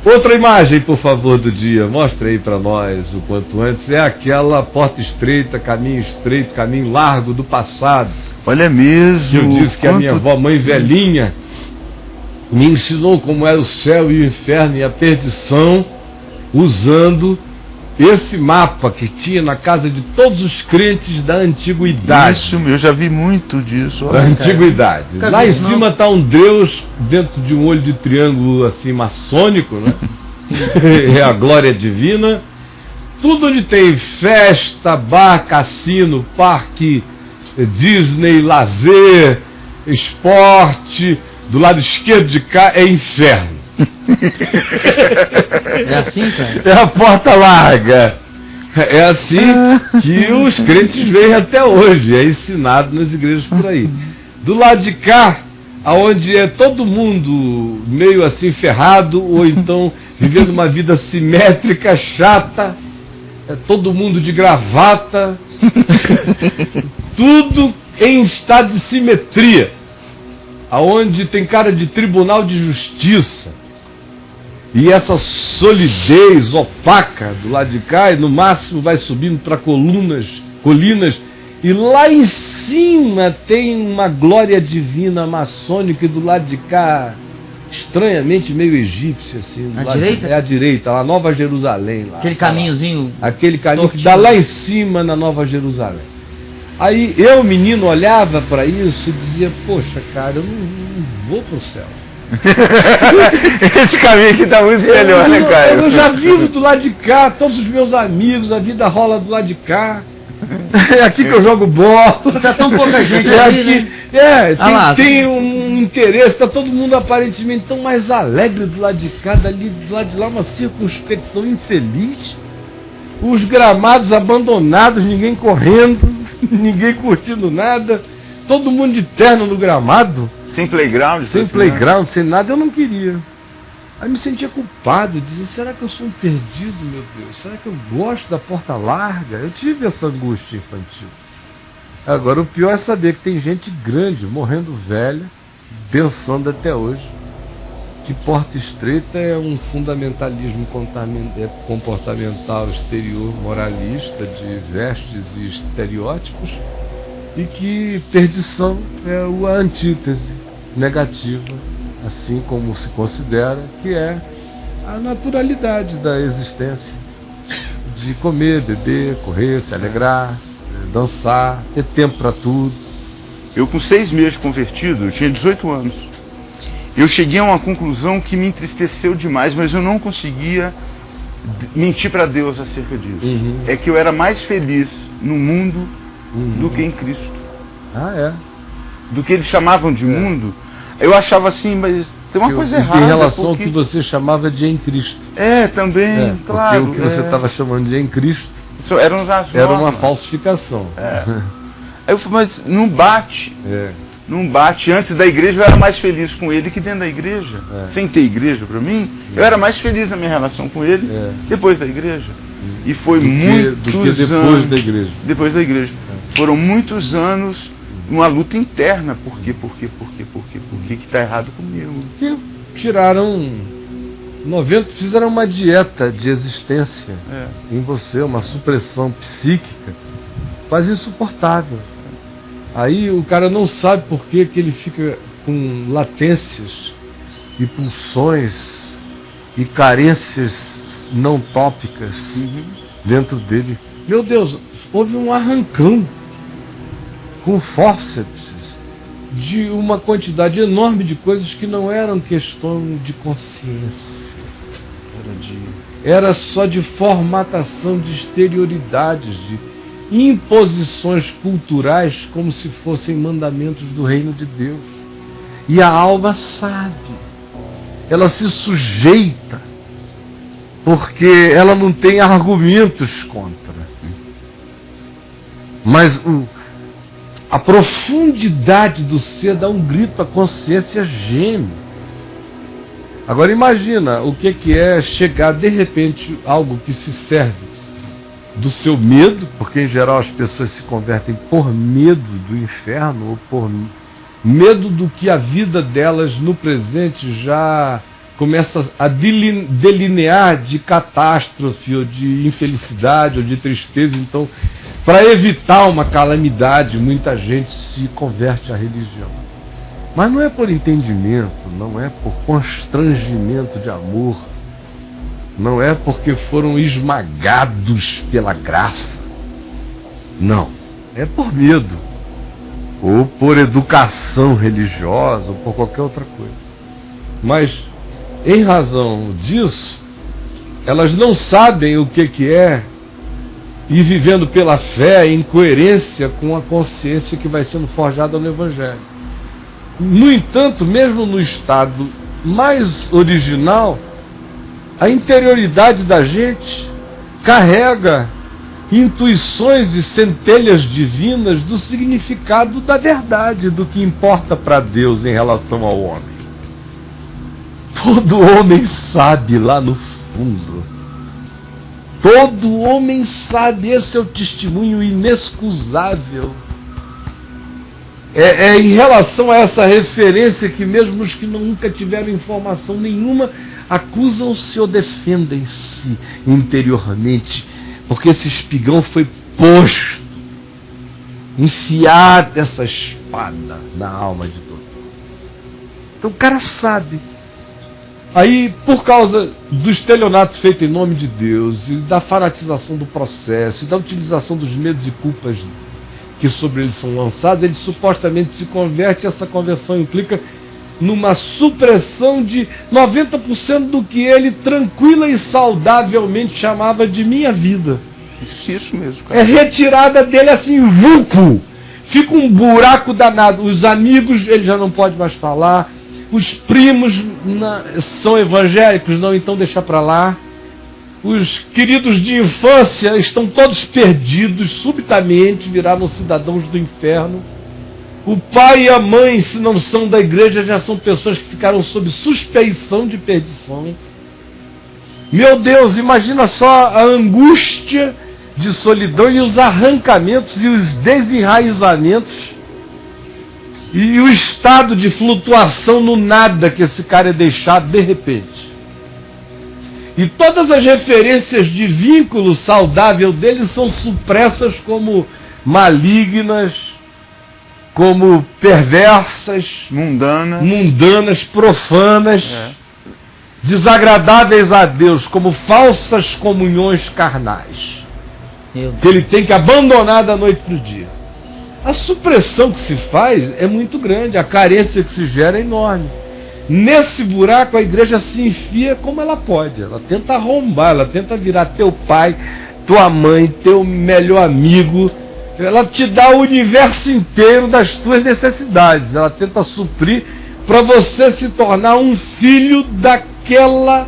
Outra imagem, por favor, do dia. Mostra aí para nós o quanto antes. É aquela porta estreita, caminho largo do passado. Olha mesmo. Eu disse que a minha avó, mãe velhinha, me ensinou como era o céu e o inferno e a perdição, usando esse mapa que tinha na casa de todos os crentes da antiguidade. Isso, eu já vi muito disso. Da antiguidade. Lá em cima está um Deus dentro de um olho de triângulo assim maçônico, né? É a glória divina. Tudo onde tem festa, bar, cassino, parque, Disney, lazer, esporte, do lado esquerdo de cá é inferno. É assim, cara? É a porta larga. É assim que os crentes veem até hoje. É ensinado nas igrejas por aí. Do lado de cá, aonde é todo mundo meio assim ferrado, ou então vivendo uma vida simétrica, chata, é todo mundo de gravata, tudo em estado de simetria, aonde tem cara de tribunal de justiça. E essa solidez opaca do lado de cá, e no máximo vai subindo para colinas, e lá em cima tem uma glória divina maçônica, e do lado de cá, estranhamente meio egípcia, assim. À direita? É à direita, lá, Nova Jerusalém. Lá, aquele caminhozinho. Aquele caminho que dá lá em cima na Nova Jerusalém. Aí eu, menino, olhava para isso e dizia, poxa, cara, eu não vou para o céu. Esse caminho aqui tá muito melhor, né, Caio? Eu já vivo do lado de cá, todos os meus amigos, a vida rola do lado de cá. É aqui que eu jogo bola. Tá tão pouca gente ali, aqui, né? Tem um interesse, tá todo mundo aparentemente tão mais alegre do lado de cá, dali do lado de lá uma circunspecção infeliz. Os gramados abandonados, ninguém correndo, ninguém curtindo nada. Todo mundo de terno no gramado. Sem playground. Sem playground, sem nada, eu não queria. Aí me sentia culpado, dizia, será que eu sou um perdido, meu Deus? Será que eu gosto da porta larga? Eu tive essa angústia infantil. Agora, o pior é saber que tem gente grande, morrendo velha, pensando até hoje que porta estreita é um fundamentalismo comportamental exterior, moralista, de vestes e estereótipos, e que perdição é a antítese negativa, assim como se considera que é a naturalidade da existência, de comer, beber, correr, se alegrar, dançar, ter tempo para tudo. Eu com 6 meses de convertido, eu tinha 18 anos, eu cheguei a uma conclusão que me entristeceu demais, mas eu não conseguia mentir para Deus acerca disso. É que eu era mais feliz no mundo do que em Cristo. Ah, é? Do que eles chamavam de mundo, eu achava assim, mas tem uma coisa errada. Em relação ao que você chamava de em Cristo. É, também, claro. Porque o que você estava chamando de em Cristo era uma falsificação. Aí eu falei, mas não bate. É. Não bate. Antes da igreja eu era mais feliz com ele que dentro da igreja. Sem ter igreja para mim, eu era mais feliz na minha relação com ele depois da igreja. E foi muitos anos depois da igreja. Foram muitos anos uma luta interna. Por quê que está errado comigo? Porque fizeram uma dieta de existência em você, uma supressão psíquica quase insuportável. Aí o cara não sabe por que ele fica com latências e pulsões e carências não tópicas dentro dele. Meu Deus, houve um arrancão com fórceps de uma quantidade enorme de coisas que não eram questão de consciência. Era só de formatação de exterioridades, de imposições culturais como se fossem mandamentos do reino de Deus. E a alma sabe, ela se sujeita, porque ela não tem argumentos contra. Mas a profundidade do ser dá um grito, a consciência geme. Agora imagina o que é chegar de repente algo que se serve do seu medo, porque em geral as pessoas se convertem por medo do inferno ou por medo do que a vida delas no presente já começa a delinear de catástrofe, ou de infelicidade, ou de tristeza. Então, para evitar uma calamidade, muita gente se converte à religião. Mas não é por entendimento, não é por constrangimento de amor, não é porque foram esmagados pela graça. Não, é por medo, ou por educação religiosa, ou por qualquer outra coisa. Mas, em razão disso, elas não sabem o que é ir vivendo pela fé em coerência com a consciência que vai sendo forjada no Evangelho. No entanto, mesmo no estado mais original, a interioridade da gente carrega intuições e centelhas divinas do significado da verdade, do que importa para Deus em relação ao homem. Todo homem sabe lá no fundo. Todo homem sabe, esse é o testemunho inexcusável. É em relação a essa referência que mesmo os que nunca tiveram informação nenhuma acusam-se ou defendem-se interiormente, porque esse espigão foi posto, enfiada essa espada na alma de todo mundo. Então o cara sabe. Aí, por causa do estelionato feito em nome de Deus, e da fanatização do processo, e da utilização dos medos e culpas que sobre eles são lançados, ele supostamente se converte, e essa conversão implica numa supressão de 90% do que ele tranquila e saudavelmente chamava de minha vida. Isso mesmo, cara. É retirada dele assim, vulco. Fica um buraco danado. Os amigos, ele já não pode mais falar. Os primos são evangélicos, não, então deixa para lá. Os queridos de infância estão todos perdidos, subitamente viraram cidadãos do inferno. O pai e a mãe, se não são da igreja, já são pessoas que ficaram sob suspeição de perdição. Meu Deus, imagina só a angústia de solidão e os arrancamentos e os desenraizamentos e o estado de flutuação no nada que esse cara é deixado de repente. E todas as referências de vínculo saudável dele são supressas como malignas, como perversas, mundanas, profanas, desagradáveis a Deus, como falsas comunhões carnais, que ele tem que abandonar da noite para o dia. A supressão que se faz é muito grande, a carência que se gera é enorme. Nesse buraco a igreja se enfia como ela pode, ela tenta arrombar, ela tenta virar teu pai, tua mãe, teu melhor amigo. Ela te dá o universo inteiro das tuas necessidades. Ela tenta suprir para você se tornar um filho daquela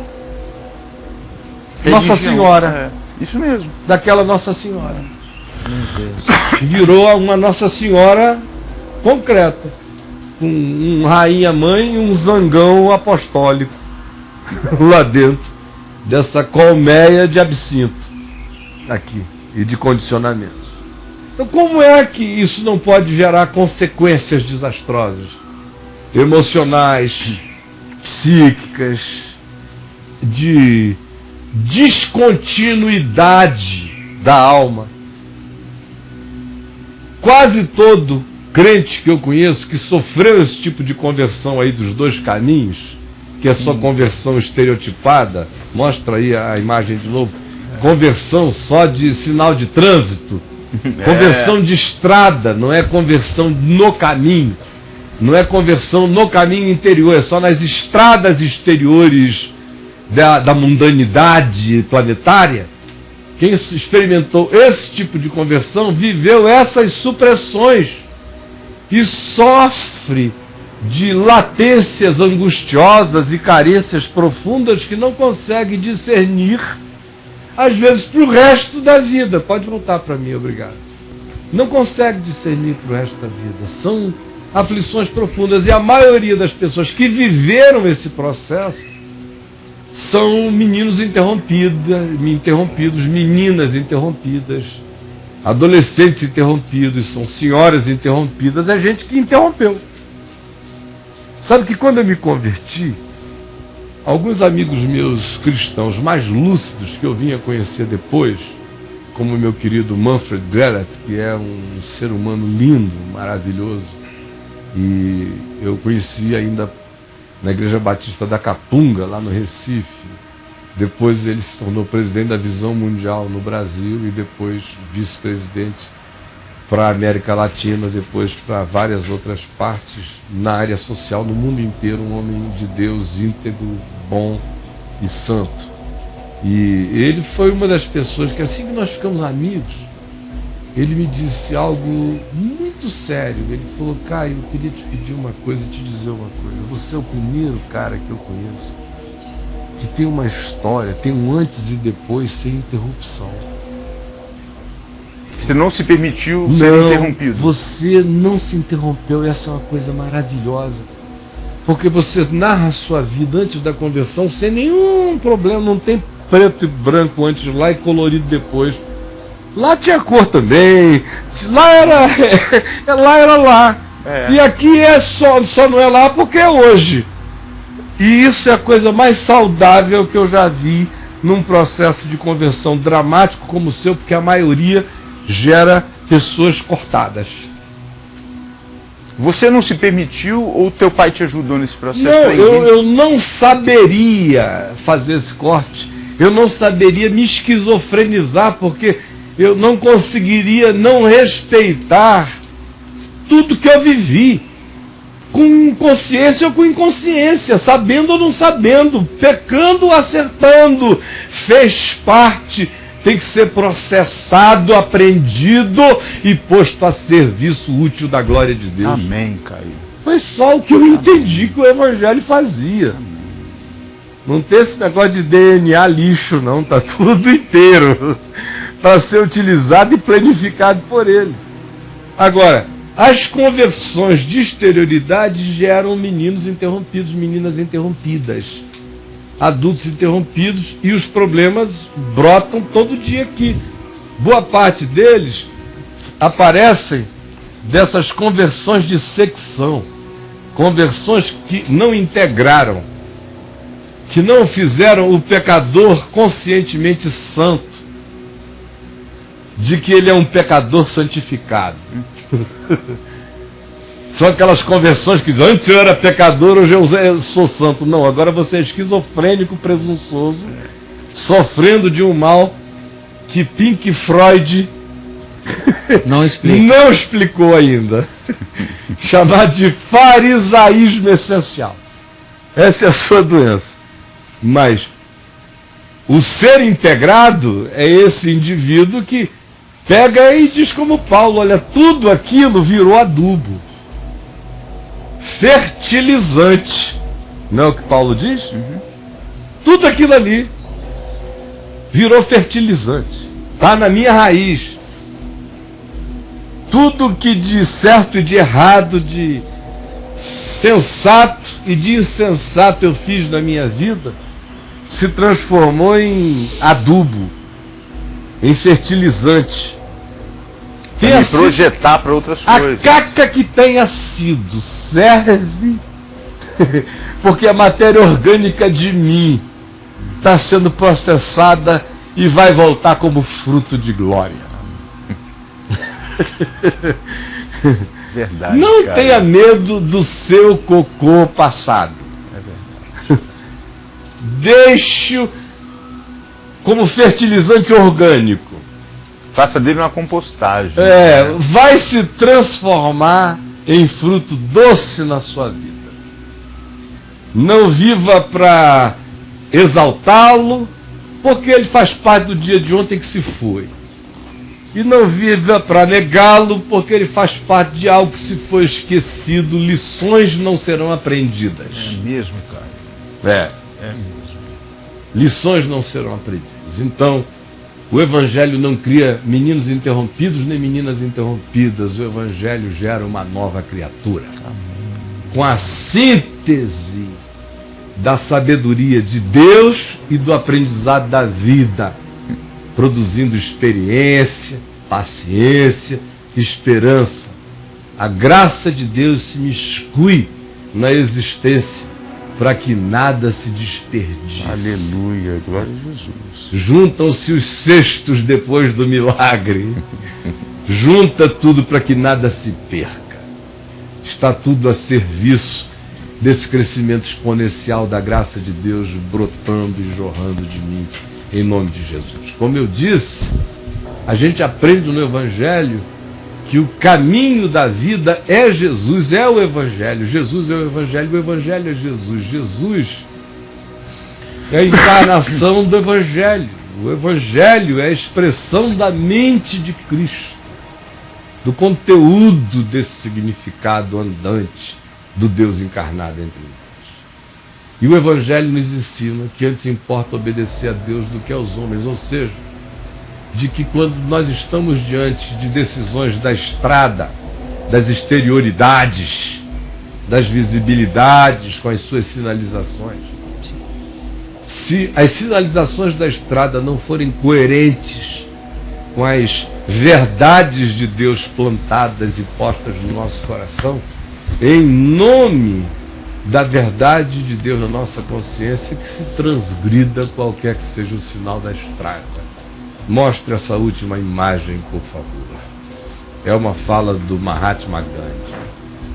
Nossa Senhora. Isso mesmo. Daquela Nossa Senhora. Meu Deus. Virou uma Nossa Senhora concreta. Um rainha mãe e um zangão apostólico lá dentro dessa colmeia de absinto aqui e de condicionamento. Então, como é que isso não pode gerar consequências desastrosas, emocionais, psíquicas, de descontinuidade da alma? Quase todo crente que eu conheço que sofreu esse tipo de conversão aí dos dois caminhos, que é só conversão estereotipada, mostra aí a imagem de novo, conversão só de sinal de trânsito, conversão de estrada, não é conversão no caminho, não é conversão no caminho interior, é só nas estradas exteriores da mundanidade planetária. Quem experimentou esse tipo de conversão viveu essas supressões e sofre de latências angustiosas e carências profundas que não consegue discernir, às vezes, para o resto da vida. Pode voltar para mim, obrigado. Não consegue discernir para o resto da vida. São aflições profundas. E a maioria das pessoas que viveram esse processo são meninos interrompidos, meninas interrompidas, adolescentes interrompidos, são senhoras interrompidas. É gente que interrompeu. Sabe que quando eu me converti, alguns amigos meus cristãos mais lúcidos que eu vim a conhecer depois, como o meu querido Manfred Gerlach, que é um ser humano lindo, maravilhoso, e eu conheci ainda na Igreja Batista da Capunga, lá no Recife. Depois ele se tornou presidente da Visão Mundial no Brasil e depois vice-presidente para a América Latina, depois para várias outras partes na área social, no mundo inteiro, um homem de Deus íntegro, bom e santo. E ele foi uma das pessoas que, assim que nós ficamos amigos, ele me disse algo muito sério. Ele falou: Caio, eu queria te pedir uma coisa e te dizer uma coisa. Você é o primeiro cara que eu conheço que tem uma história, tem um antes e depois sem interrupção. Você não se permitiu ser interrompido. Você não se interrompeu, essa é uma coisa maravilhosa. Porque você narra a sua vida antes da conversão sem nenhum problema, não tem preto e branco antes lá e colorido depois. Lá tinha cor também, lá era lá. E aqui só não é lá porque é hoje. E isso é a coisa mais saudável que eu já vi num processo de conversão dramático como o seu, porque a maioria gera pessoas cortadas. Você não se permitiu ou teu pai te ajudou nesse processo? Não, eu não saberia fazer esse corte, eu não saberia me esquizofrenizar, porque eu não conseguiria não respeitar tudo que eu vivi, com consciência ou com inconsciência, sabendo ou não sabendo, pecando ou acertando, fez parte, tem que ser processado, aprendido e posto a serviço útil da glória de Deus. Amém, Caio. Foi só o que eu entendi que o Evangelho fazia. Não tem esse negócio de DNA lixo, não, tá tudo inteiro para ser utilizado e planificado por ele. Agora, as conversões de exterioridade geram meninos interrompidos, meninas interrompidas, adultos interrompidos, e os problemas brotam todo dia aqui. Boa parte deles aparecem dessas conversões de secção, conversões que não integraram, que não fizeram o pecador conscientemente santo, de que ele é um pecador santificado. São aquelas conversões que dizem: antes eu era pecador, hoje eu sou santo. Não, agora você é esquizofrênico, presunçoso, sofrendo de um mal que Pink Freud não explicou ainda. Chamado de farisaísmo essencial. Essa é a sua doença. Mas o ser integrado é esse indivíduo que pega e diz como Paulo: olha, tudo aquilo virou adubo, fertilizante. Não é o que Paulo diz? Tudo aquilo ali virou fertilizante, está na minha raiz. Tudo que de certo e de errado, de sensato e de insensato eu fiz na minha vida, se transformou em adubo, em fertilizante. Para me projetar para outras coisas. A caca que tenha sido serve porque a matéria orgânica de mim está sendo processada e vai voltar como fruto de glória. Verdade. Não cara. tenha medo do seu cocô passado. É verdade. Deixe-o como fertilizante orgânico. Faça dele uma compostagem. Vai se transformar em fruto doce na sua vida. Não viva para exaltá-lo, porque ele faz parte do dia de ontem que se foi. E não viva para negá-lo, porque ele faz parte de algo que se foi esquecido. Lições não serão aprendidas. É mesmo, cara. É mesmo. Lições não serão aprendidas. Então, o Evangelho não cria meninos interrompidos nem meninas interrompidas. O Evangelho gera uma nova criatura. Com a síntese da sabedoria de Deus e do aprendizado da vida, produzindo experiência, paciência, esperança. A graça de Deus se miscui na existência para que nada se desperdice. Aleluia, glória a Jesus. Juntam-se os cestos depois do milagre. Junta tudo para que nada se perca. Está tudo a serviço desse crescimento exponencial da graça de Deus brotando e jorrando de mim, em nome de Jesus. Como eu disse, a gente aprende no Evangelho que o caminho da vida é Jesus, é o Evangelho. Jesus é o Evangelho é Jesus. Jesus é a encarnação do Evangelho. O Evangelho é a expressão da mente de Cristo, do conteúdo desse significado andante do Deus encarnado entre nós. E o Evangelho nos ensina que antes importa obedecer a Deus do que aos homens, ou seja, de que quando nós estamos diante de decisões da estrada, das exterioridades, das visibilidades com as suas sinalizações, se as sinalizações da estrada não forem coerentes com as verdades de Deus plantadas e postas no nosso coração, em nome da verdade de Deus na nossa consciência, que se transgrida qualquer que seja o sinal da estrada. Mostre essa última imagem, por favor. É uma fala do Mahatma Gandhi.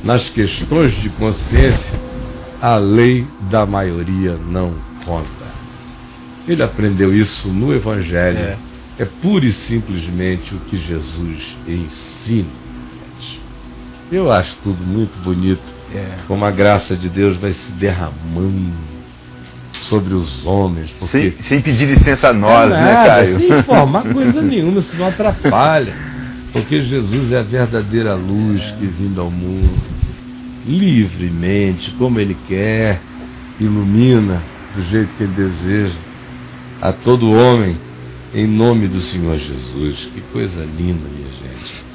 Nas questões de consciência, a lei da maioria não conta. Ele aprendeu isso no Evangelho. É pura e simplesmente o que Jesus ensina. Eu acho tudo muito bonito, como a graça de Deus vai se derramando sobre os homens. Sem pedir licença a nós, nada, né, Caio? Sem informar coisa nenhuma, isso não atrapalha. Porque Jesus é a verdadeira luz que vindo ao mundo, livremente, como Ele quer, ilumina do jeito que Ele deseja a todo homem, em nome do Senhor Jesus. Que coisa linda, minha gente.